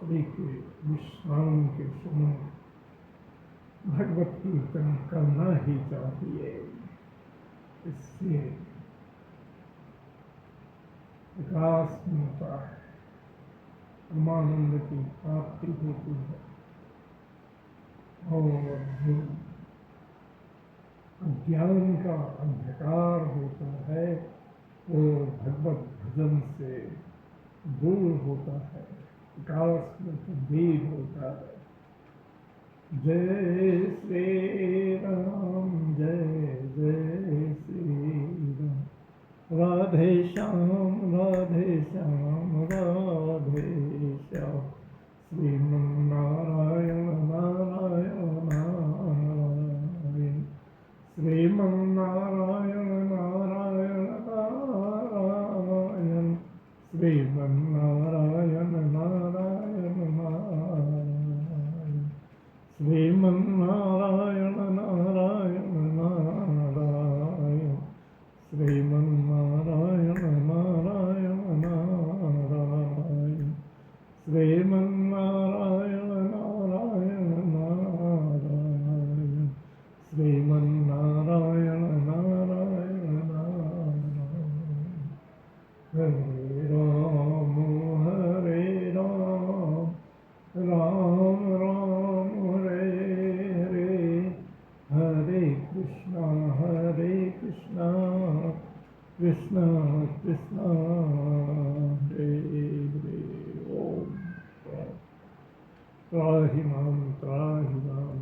पड़ी के विश्राम के समय भगवत कीर्तन करना ही चाहिए। इससे विकास मिलता है, परमानंद की प्राप्ति होती है और जो अज्ञान का अंधकार होता है वो भगवत भजन से दूर होता है, विकास में तब्दील होता है। जय श्री राम, जय जय श्री राम। राधे श्याम, राधे श्याम, राधे श्याम। श्रीमन्नारायण नारायण नारायण, श्रीमन्नारायण नारायण नारायण, श्रीमन्नारायण नारायण नारायण, श्रीमन्नारायण नारायण नारायण, श्रीमन्नारायण नारायण नारायण, श्रीमन्नारायण नारायण नारायण, श्रीमन्नारायण नारायण नारायण। हरे राम, राम राम हरे हरे, हरे कृष्णा कृष्णा कृष्णा हरे हरे। ओम त्राहि मां त्राहि मां